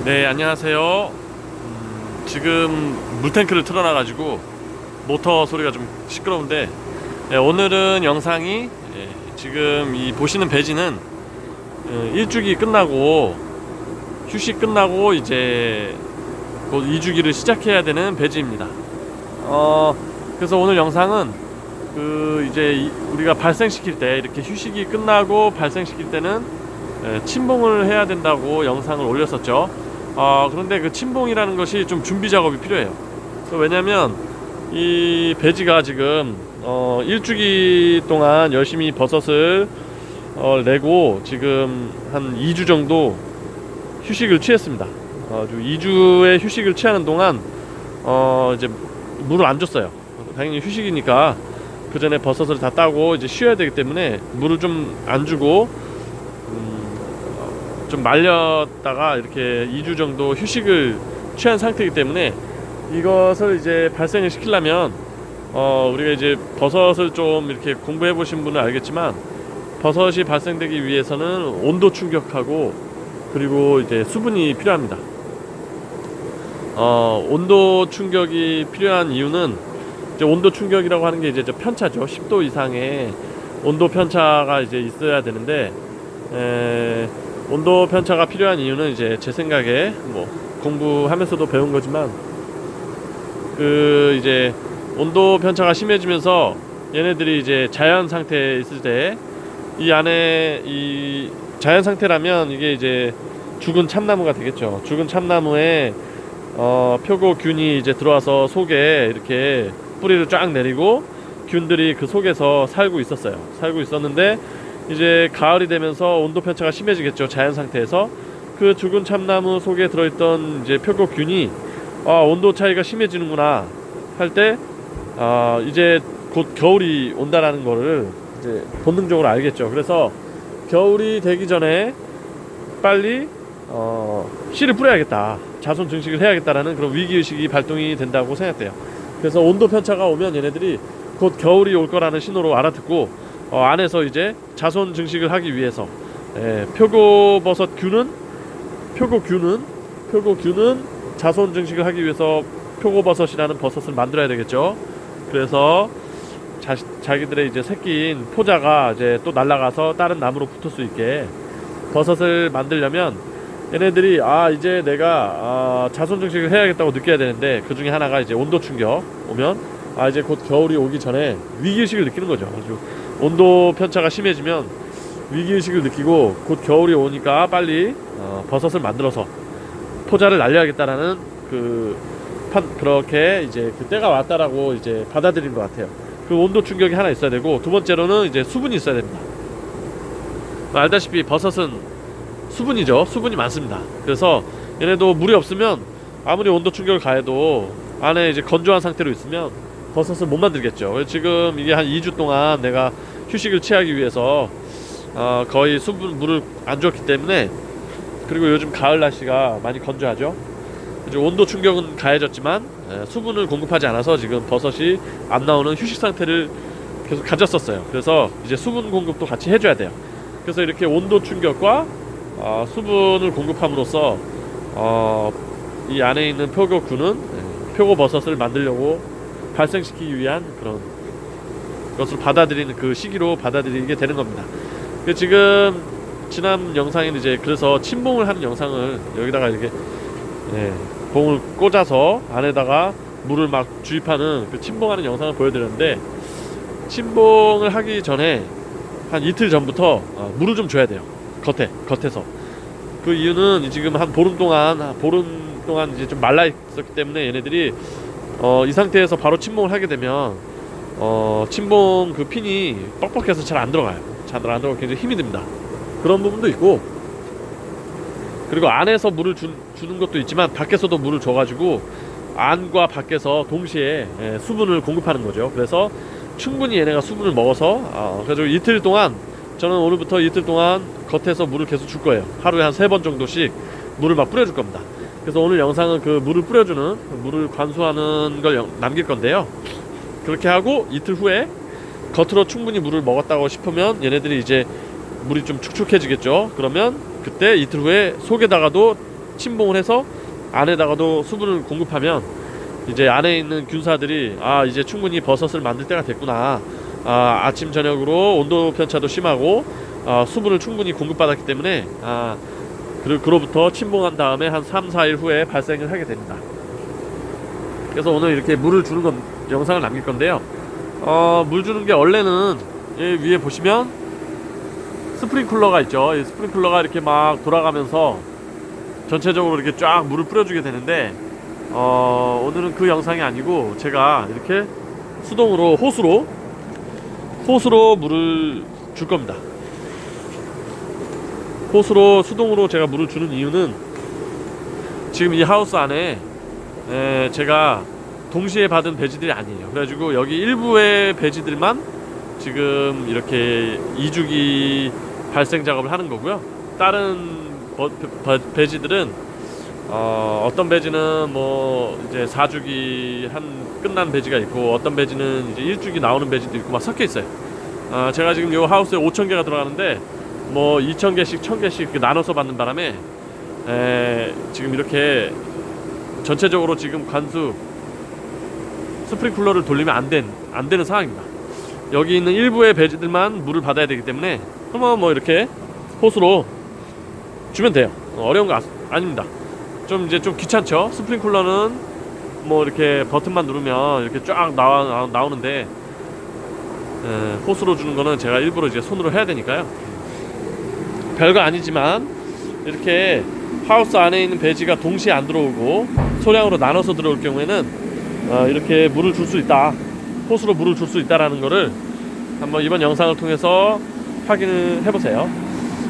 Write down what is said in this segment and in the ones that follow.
네, 안녕하세요. 지금 물탱크를 틀어놔가지고 모터 소리가 좀 시끄러운데, 오늘은 영상이 지금 이 보시는 배지는 일주기 끝나고 휴식 끝나고 이제 곧 2주기를 시작해야 되는 배지입니다. 그래서 오늘 영상은 이제 우리가 발생시킬 때, 이렇게 휴식이 끝나고 발생시킬 때는 침봉을 해야 된다고 영상을 올렸었죠. 그런데 그 침봉이라는 것이 좀 준비 작업이 필요해요. 왜냐면 이 배지가 지금 일주기 동안 열심히 버섯을 내고 지금 한 2주 정도 휴식을 취했습니다. 2주의 휴식을 취하는 동안 이제 물을 안 줬어요. 당연히 휴식이니까 그 전에 버섯을 다 따고 이제 쉬어야 되기 때문에 물을 좀 안 주고 좀 말렸다가 이렇게 2주 정도 휴식을 취한 상태이기 때문에 이것을 이제 발생을 시키려면 우리가 이제 버섯을 좀 이렇게 공부해 보신 분은 알겠지만, 버섯이 발생되기 위해서는 온도 충격하고 그리고 이제 수분이 필요합니다. 온도 충격이 필요한 이유는, 이제 온도 충격이라고 하는 게 이제 편차죠. 10도 이상의 온도 편차가 이제 있어야 되는데, 온도 편차가 필요한 이유는 이제 제 생각에 뭐 공부하면서도 배운 거지만, 이제 온도 편차가 심해지면서 얘네들이 이제 자연 상태에 있을 때, 이 안에 이 자연 상태라면 이게 이제 죽은 참나무가 되겠죠. 죽은 참나무에 표고균이 이제 들어와서 속에 이렇게 뿌리를 쫙 내리고 균들이 그 속에서 살고 있었는데, 이제 가을이 되면서 온도 편차가 심해지겠죠. 자연 상태에서 그 죽은 참나무 속에 들어있던 이제 표고균이 온도 차이가 심해지는구나 할 때 이제 곧 겨울이 온다라는 거를 이제 본능적으로 알겠죠. 그래서 겨울이 되기 전에 빨리 씨를 뿌려야겠다, 자손 증식을 해야겠다라는 그런 위기의식이 발동이 된다고 생각돼요. 그래서 온도 편차가 오면 얘네들이 곧 겨울이 올 거라는 신호로 알아듣고 안에서 이제 자손 증식을 하기 위해서 표고버섯 균은 자손 증식을 하기 위해서 표고버섯이라는 버섯을 만들어야 되겠죠. 그래서 자기들의 이제 새끼인 포자가 이제 또 날아가서 다른 나무로 붙을 수 있게 버섯을 만들려면, 얘네들이 이제 내가 자손 증식을 해야겠다고 느껴야 되는데, 그 중에 하나가 이제 온도 충격 오면 이제 곧 겨울이 오기 전에 위기의식을 느끼는 거죠. 아주 온도 편차가 심해지면 위기의식을 느끼고 곧 겨울이 오니까 빨리 버섯을 만들어서 포자를 날려야겠다라는 그렇게 이제 그때가 왔다라고 이제 받아들인 것 같아요. 그 온도 충격이 하나 있어야 되고, 두 번째로는 이제 수분이 있어야 됩니다. 알다시피 버섯은 수분이죠. 수분이 많습니다. 그래서 얘네도 물이 없으면 아무리 온도 충격을 가해도 안에 이제 건조한 상태로 있으면 버섯을 못 만들겠죠. 지금 이게 한 2주 동안 내가 휴식을 취하기 위해서 거의 물을 안 줬기 때문에, 그리고 요즘 가을 날씨가 많이 건조하죠. 이제 온도 충격은 가해졌지만 수분을 공급하지 않아서 지금 버섯이 안 나오는 휴식 상태를 계속 가졌었어요. 그래서 이제 수분 공급도 같이 해줘야 돼요. 그래서 이렇게 온도 충격과 수분을 공급함으로써 이 안에 있는 표고균은 표고버섯을 만들려고 발생시키기 위한 그런 것을 받아들이는 그 시기로 받아들이게 되는 겁니다. 지금 지난 영상에는 이제 그래서 침봉을 하는 영상을 여기다가 이렇게 봉을 꽂아서 안에다가 물을 막 주입하는 그 침봉하는 영상을 보여드렸는데, 침봉을 하기 전에 한 이틀 전부터 물을 좀 줘야 돼요. 겉에서. 그 이유는 지금 한 보름 동안 이제 좀 말라 있었기 때문에, 얘네들이 이 상태에서 바로 침봉을 하게 되면 침봉 그 핀이 뻑뻑해서 잘 안 들어가요. 잘 안 들어가고 굉장히 힘이 듭니다. 그런 부분도 있고, 그리고 안에서 물을 주는 것도 있지만 밖에서도 물을 줘가지고 안과 밖에서 동시에 수분을 공급하는 거죠. 그래서 충분히 얘네가 수분을 먹어서 그래서 이틀 동안, 저는 오늘부터 이틀 동안 겉에서 물을 계속 줄 거예요. 하루에 한 3번 정도씩 물을 막 뿌려줄 겁니다. 그래서 오늘 영상은 그 물을 뿌려주는, 물을 관수하는 걸 남길 건데요. 그렇게 하고 이틀 후에 겉으로 충분히 물을 먹었다고 싶으면 얘네들이 이제 물이 좀 축축해지겠죠. 그러면 그때 이틀 후에 속에다가도 침봉을 해서 안에다가도 수분을 공급하면 이제 안에 있는 균사들이 이제 충분히 버섯을 만들 때가 됐구나. 아침 저녁으로 온도 편차도 심하고 수분을 충분히 공급받았기 때문에 그로부터 침봉한 다음에 한 3-4일 후에 발생을 하게 됩니다. 그래서 오늘 이렇게 물을 주는 영상을 남길 건데요. 물 주는 게 원래는 위에 보시면 스프링클러가 있죠. 이 스프링클러가 이렇게 막 돌아가면서 전체적으로 이렇게 쫙 물을 뿌려주게 되는데 오늘은 그 영상이 아니고 제가 이렇게 수동으로 호수로 물을 줄 겁니다. 호수로 수동으로 제가 물을 주는 이유는 지금 이 하우스 안에 제가 동시에 받은 배지들이 아니에요. 그래가지고 여기 일부의 배지들만 지금 이렇게 이주기 발생 작업을 하는 거고요. 다른 배지들은 어떤 배지는 뭐 이제 4주기 끝난 배지가 있고 어떤 배지는 이제 1주기 나오는 배지도 있고 막 섞여 있어요. 제가 지금 요 하우스에 5,000개가 들어가는데 뭐 2,000개씩 1,000개씩 이렇게 나눠서 받는 바람에 지금 이렇게 전체적으로 지금 관수 스프링클러를 돌리면 안 되는 상황입니다. 여기 있는 일부의 배지들만 물을 받아야 되기 때문에 한번 뭐 이렇게 호수로 주면 돼요. 어려운 거 아닙니다. 좀 귀찮죠. 스프링클러는 뭐 이렇게 버튼만 누르면 이렇게 쫙 나오는데 호수로 주는 거는 제가 일부러 이제 손으로 해야 되니까요. 별거 아니지만 이렇게 하우스 안에 있는 배지가 동시에 안 들어오고 소량으로 나눠서 들어올 경우에는 이렇게 물을 줄 수 있다, 호수로 물을 줄 수 있다라는 거를 한번 이번 영상을 통해서 확인을 해보세요.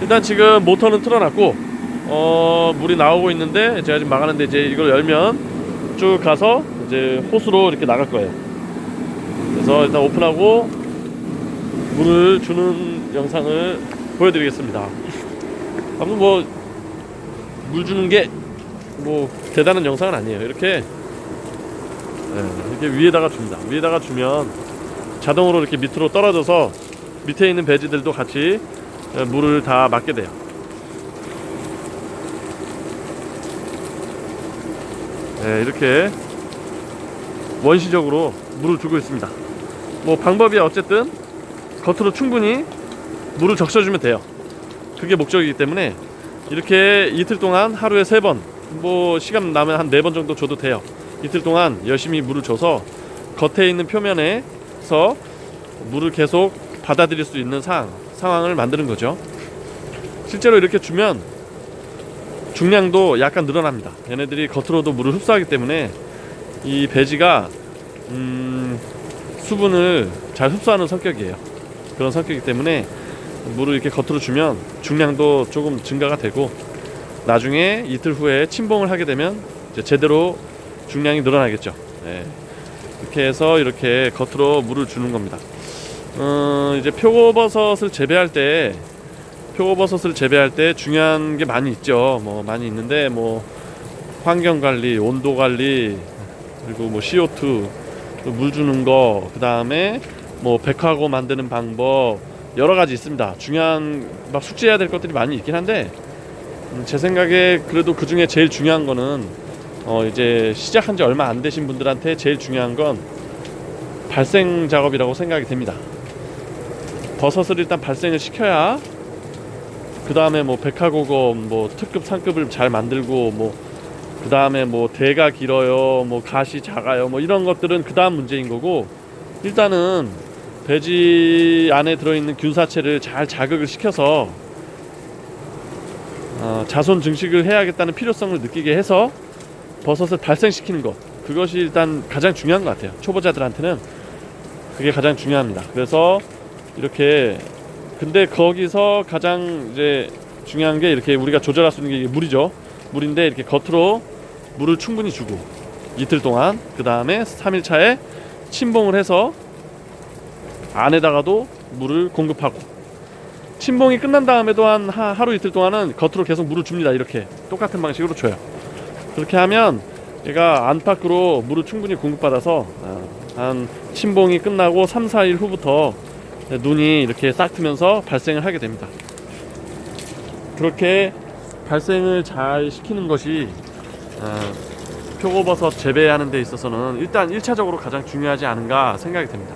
일단 지금 모터는 틀어놨고 물이 나오고 있는데 제가 지금 막았는데 이제 이걸 열면 쭉 가서 이제 호수로 이렇게 나갈 거예요. 그래서 일단 오픈하고 물을 주는 영상을 보여드리겠습니다. 아무튼 뭐 물 주는 게 뭐 대단한 영상은 아니에요. 이렇게 위에다가 줍니다. 위에다가 주면 자동으로 이렇게 밑으로 떨어져서 밑에 있는 배지들도 같이 물을 다 맞게 돼요. 이렇게 원시적으로 물을 주고 있습니다. 뭐 방법이 어쨌든 겉으로 충분히 물을 적셔주면 돼요. 그게 목적이기 때문에 이렇게 이틀 동안 하루에 3번, 뭐 시간 나면 한 4번 정도 줘도 돼요. 이틀 동안 열심히 물을 줘서 겉에 있는 표면에서 물을 계속 받아들일 수 있는 상황을 만드는 거죠. 실제로 이렇게 주면 중량도 약간 늘어납니다. 얘네들이 겉으로도 물을 흡수하기 때문에 이 배지가 수분을 잘 흡수하는 성격이에요. 그런 성격이기 때문에 물을 이렇게 겉으로 주면 중량도 조금 증가가 되고 나중에 이틀 후에 침봉을 하게 되면 이제 제대로 중량이 늘어나겠죠. 이렇게 해서 이렇게 겉으로 물을 주는 겁니다. 이제 표고버섯을 재배할 때 중요한 게 많이 있죠. 뭐 많이 있는데 뭐 환경 관리, 온도 관리, 그리고 뭐 CO2, 물 주는 거, 그 다음에 뭐 백화고 만드는 방법, 여러 가지 있습니다. 중요한 막 숙지해야 될 것들이 많이 있긴 한데 제 생각에 그래도 그 중에 제일 중요한 거는 이제 시작한 지 얼마 안 되신 분들한테 제일 중요한 건 발생 작업이라고 생각이 됩니다. 버섯을 일단 발생을 시켜야 그 다음에 뭐 백화고검, 뭐 특급 상급을 잘 만들고, 뭐 그 다음에 뭐 대가 길어요, 뭐 갓이 작아요, 뭐 이런 것들은 그 다음 문제인 거고, 일단은 배지 안에 들어있는 균사체를 잘 자극을 시켜서 자손 증식을 해야겠다는 필요성을 느끼게 해서 버섯을 발생시키는 것, 그것이 일단 가장 중요한 것 같아요. 초보자들한테는 그게 가장 중요합니다. 그래서 이렇게, 근데 거기서 가장 이제 중요한 게 이렇게 우리가 조절할 수 있는 게 물이죠. 물인데 이렇게 겉으로 물을 충분히 주고 이틀 동안, 그 다음에 3일 차에 침봉을 해서 안에다가도 물을 공급하고, 침봉이 끝난 다음에도 한 하루 이틀 동안은 겉으로 계속 물을 줍니다. 이렇게 똑같은 방식으로 줘요. 그렇게 하면 얘가 안팎으로 물을 충분히 공급받아서 한 침봉이 끝나고 3-4일 후부터 눈이 이렇게 싹 트면서 발생을 하게 됩니다. 그렇게 발생을 잘 시키는 것이 표고버섯 재배하는 데 있어서는 일단 1차적으로 가장 중요하지 않은가 생각이 됩니다.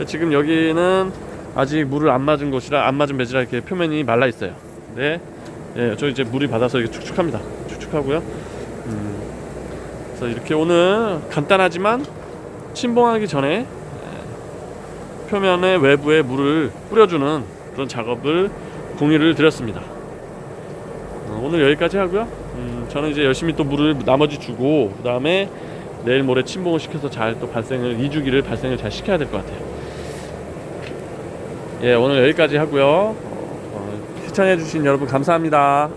지금 여기는 아직 물을 안 맞은 곳이라, 안 맞은 배지라 이렇게 표면이 말라 있어요. 근데 저 이제 물이 받아서 이게 축축합니다. 축축하고요. 그래서 이렇게 오늘 간단하지만 침봉하기 전에 표면의 외부에 물을 뿌려주는 그런 작업을 공유를 드렸습니다. 오늘 여기까지 하고요. 저는 이제 열심히 또 물을 나머지 주고, 그 다음에 내일 모레 침봉을 시켜서 잘 또 발생을, 2주기를 발생을 잘 시켜야 될 것 같아요. 예, 오늘 여기까지 하고요. 시청해주신 여러분 감사합니다.